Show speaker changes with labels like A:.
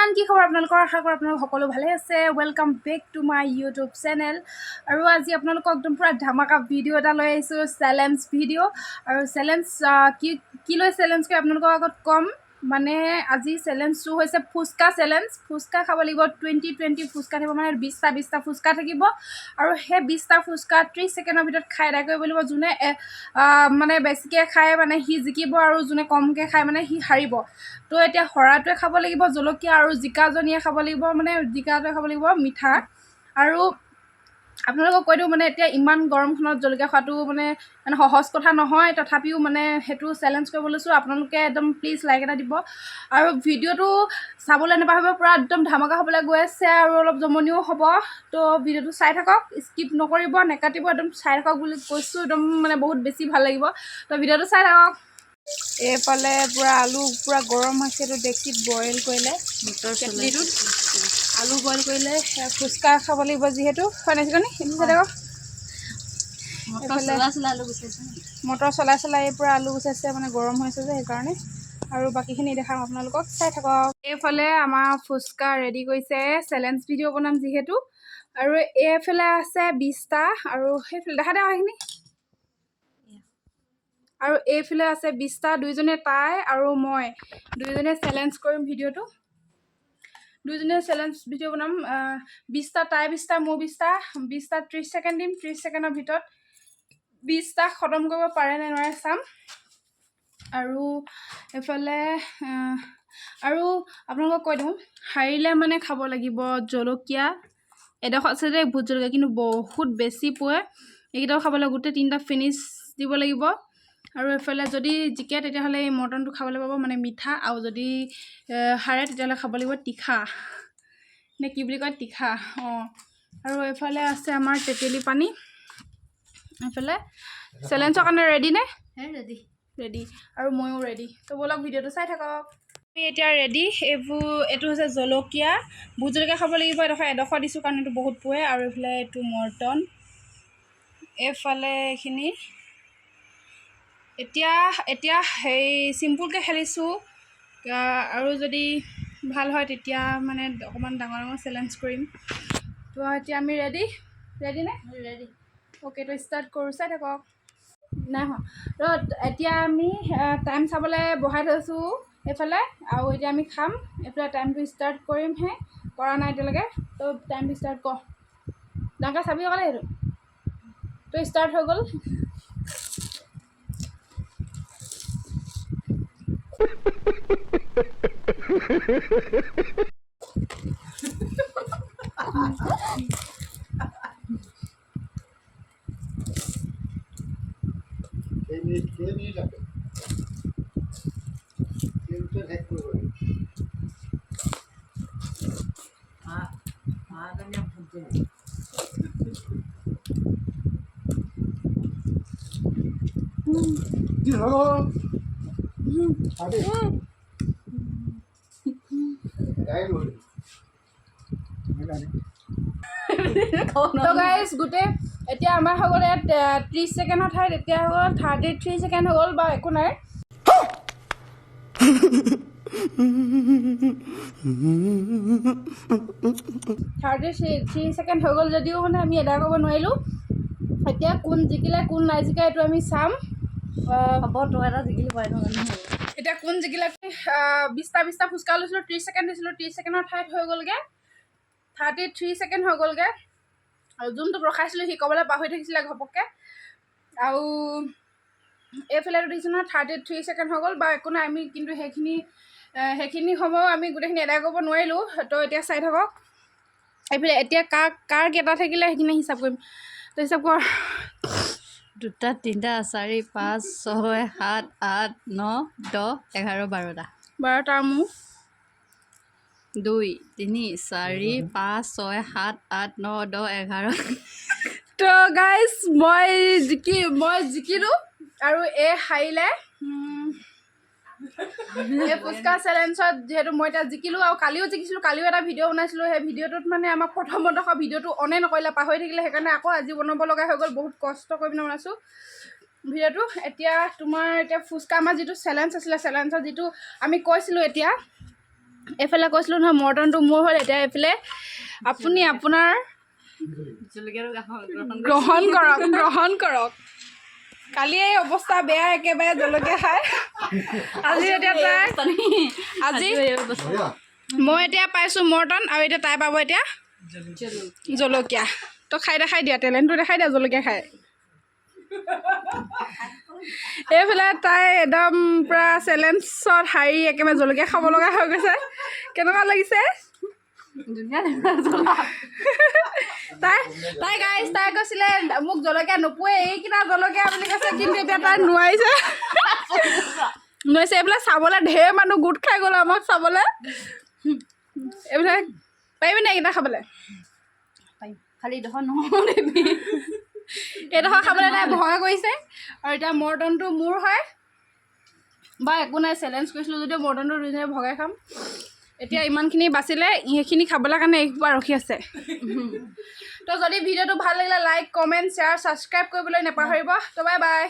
A: Everyone কি খবৰ আপোনালোকৰ আশা কৰোঁ আপোনালোক সকলো ভালে আছে welcome back to my YouTube channel আৰু আজি আপোনালোকক একদম পুৰা ধামাকা ভিডিঅ' এটা লৈ আহিছোঁ চেলেঞ্জ ভিডিঅ' আৰু চেলেঞ্জ কি লৈ চেলেঞ্জ কৰি আপোনালোকৰ আগত ক'ম মানে আজি চেলেঞ্জটো হৈছে ফুচকা চেলেঞ্জ ফুচকা খাব লাগিব 20 ফুচকা থাকিব মানে 20টা ফুচকা থাকিব আৰু সেই 20টা ফুচকা 30 ছেকেণ্ডৰ ভিতৰত খাই এদাই কৰিব লাগিব যোনে মানে বেছিকৈ খায় মানে সি জিকিব আৰু যোনে কমকৈ খায় মানে সি হাৰিব তো এতিয়া হৰাটোৱে খাব লাগিব জলকীয়া আৰু জিকাজনীয়ে খাব লাগিব মানে জিকাটোৱে খাব লাগিব মিঠা আৰু আপোনালোকক কৈ দিওঁ মানে এতিয়া ইমান গৰমখনত জলকীয়া খোৱাটো মানে সহজ কথা নহয় তথাপিও মানে সেইটো চেলেঞ্জ কৰিব লৈছোঁ আপোনালোকে একদম প্লিজ লাইক এটা দিব আৰু ভিডিঅ'টো চাবলৈ নাপাহৰিব পূৰা একদম ধামাকা হ'বলৈ গৈ আছে আৰু অলপ জমনিও হ'ব তো ভিডিঅ'টো চাই থাকক স্কিপ নকৰিব নেকাটিব একদম চাই থাকক বুলি কৈছোঁ একদম মানে বহুত বেছি ভাল লাগিব তো ভিডিঅ'টো চাই থাকক এইফালে পূৰা আলু পূৰা গৰম হৈছে এইটো ডেক্সিত বইল কৰিলে কেটলিটোত আলু বইল কৰিলে ফুচকা খাব লাগিব যিহেতু হয় নাই চিকনি এইটো চাই থাকক মটৰ চলাই পূৰা আলু গুচাইছে মানে গৰম হৈছে যে সেইকাৰণে আৰু বাকীখিনি দেখাম আপোনালোকক চাই থাকক এইফালে আমাৰ ফুচকা ৰেডি কৰিছে চেলেঞ্জ ভিডিঅ' বনাম যিহেতু আৰু এইফালে আছে 20টা আৰু সেইফালে দেখা দে সেইখিনি আৰু এইফালে আছে 20টা দুইজনে তাই আৰু মই দুইজনে চেলেঞ্জ কৰিম ভিডিঅ'টো দুইজনে চেলেঞ্জ ভিডিঅ' বনাম 20টা তাই 20টা মোৰ 20টা 30 ছেকেণ্ড দিম 30 ছেকেণ্ডৰ ভিতৰত 20টা খতম কৰিব পাৰে নে নোৱাৰে চাম আৰু এইফালে আৰু আপোনালোকক কৈ দিওঁ হাৰিলে মানে খাব লাগিব জলকীয়া এডোখৰ আছে যে ভোট জলকীয়া কিন্তু বহুত বেছি পোৱে এইকেইটাও খাব লাগিব গোটেই 3টা ফিনিছ দিব লাগিব আৰু এইফালে যদি জিকে তেতিয়াহ'লে এই মটনটো খাবলৈ পাব মানে মিঠা আৰু যদি হাৰে তেতিয়াহ'লে খাব লাগিব তীখা নে কি বুলি কয় তীখা অঁ আৰু এইফালে আছে আমাৰ তেতেলী পানী এইফালে চেলেঞ্জৰ কাৰণে ৰেডি নে ৰেডি আৰু ময়ো ৰেডি তো ব'লক ভিডিঅ'টো চাই থাকক আমি এতিয়া ৰেডি এইটো হৈছে জলকীয়া ভোট জলকীয়া খাব লাগিব এডোখৰ দিছোঁ কাৰণ এইটো বহুত পোৱে আৰু এইফালে এইটো মৰ্টন এইফালে এইখিনি এতিয়া হেৰি চিম্পুলকৈ খেলিছোঁ আৰু যদি ভাল হয় তেতিয়া মানে অকণমান ডাঙৰ চেলেঞ্জ কৰিম তো এতিয়া আমি ৰেডি নে ৰেডি অ'কে তো ষ্টাৰ্ট কৰোঁ চাই থাকক নাই হোৱা এতিয়া আমি টাইম চাবলৈ বহাই থৈছোঁ এইফালে আৰু এতিয়া আমি খাম এইফালে টাইমটো ষ্টাৰ্ট কৰিমহে কৰা নাই এতিয়ালৈকে তো টাইমটো ষ্টাৰ্ট কৰ ডাঙৰকৈ চাবি অকলে সেইটো তো ষ্টাৰ্ট হৈ গ'ল তো গাইজ গোটেই এতিয়া আমাৰ হৈ গ'ল ইয়াত 30 ছেকেণ্ডৰ ঠাইত এতিয়া হৈ গ'ল 33 ছেকেণ্ড হৈ গ'ল বা একো নাই 33 ছেকেণ্ড হৈ গ'ল যদিও মানে আমি এদায় কৰিব নোৱাৰিলোঁ এতিয়া কোন জিকিলে কোন নাই জিকা এইটো আমি চাম হ'ব তো এটা জিকিলি পাই এতিয়া কোন জিকিলে 20টা ফুচকা লৈছিলোঁ 30 ছেকেণ্ড দিছিলোঁ 30 ছেকেণ্ডৰ ঠাইত হৈ গ'লগৈ 33 ছেকেণ্ড হৈ গ'লগৈ আৰু যোনটো ৰখাইছিলোঁ সি ক'বলৈ পাহৰি থাকিছিলে ঘপককৈ আৰু এইফালে দেখিছোঁ নহয় 33 ছেকেণ্ড হৈ গ'ল বা একো নাই আমি কিন্তু সেইখিনি সময় আমি গোটেইখিনি এদায় কৰিব নোৱাৰিলোঁ তো এতিয়া চাই থাকক এইফালে এতিয়া কাৰ কেইটা থাকিলে সেইখিনি হিচাপ কৰিম তো হিচাপ কৰ
B: 2টা 3টা 4 5 6 7 8 9 10 11
A: 12টা মোৰ
B: 2 3 4 5 6 7 8 9 10 11
A: তো গাইজ মই জিকিলোঁ আৰু এই হাৰিলে এই ফুচকা চেলেঞ্জত যিহেতু মই এতিয়া জিকিলোঁ আৰু কালিও জিকিছিলোঁ কালিও এটা ভিডিঅ' বনাইছিলোঁ সেই ভিডিঅ'টোত মানে আমাক প্ৰথমতে ভিডিঅ'টো অনেই নকৰিলে পাহৰি থাকিলে সেইকাৰণে আকৌ আজি বনাব লগা হৈ গ'ল বহুত কষ্ট কৰি পিনে বনাইছোঁ ভিডিঅ'টো এতিয়া ফুচকা আমাৰ যিটো চেলেঞ্জ আছিলে চেলেঞ্জত যিটো আমি কৈছিলোঁ এতিয়া এইফালে কৈছিলোঁ নহয় মৰ্টনটো মোৰ হ'ল, এতিয়া এইফালে আপুনি আপোনাৰ গ্ৰহণ কৰক। কালি এই অৱস্থা বেয়া একেবাৰে জলকীয়া খাই। আজি এতিয়া আজি মই এতিয়া পাইছোঁ মৰ্টন আৰু এতিয়া তাই পাব এতিয়া জলকীয়া। তো খাই দেখাই দিয়া, টেলেণ্টটো দেখাই দিয়া জলকীয়া খাই। এইফালে তাই একদম পূৰা চেলেঞ্জত হাৰি একেবাৰে জলকীয়া খাব লগা হৈ গৈছে। কেনেকুৱা লাগিছে তাই গাইজ? তাই কৈছিলে মোক জলকীয়া নোপোৱে, এইকেইটা জলকীয়া বুলি কৈছে, কিন্তু এতিয়া তাই নোৱাৰিছে। এইবিলাক চাবলৈ ঢেৰ মানুহ গোট খাই গ'ল আমাক চাবলৈ। এইবিলাক পাৰিবি নাই এইকেইটা খাবলৈ?
B: খালি এইডোখৰ নহ'বি,
A: এইডোখৰ খাবলৈ তাই ভয় কৰিছে। আৰু এতিয়া মৰ্টনটো মোৰ হয় বা একো নাই, চেলেঞ্জ কৰিছিলোঁ যদিও মৰ্টনটো দুজনীয়ে ভগাই খাম। এতিয়া ইমানখিনি বাচিলে, সেইখিনি খাবলৈ কাৰণে এইসোপা ৰখি আছে। তো যদি ভিডিঅ'টো ভাল লাগিলে লাইক, কমেণ্ট, শ্বেয়াৰ, ছাবস্ক্ৰাইব কৰিবলৈ নাপাহৰিব। তো বাই বাই।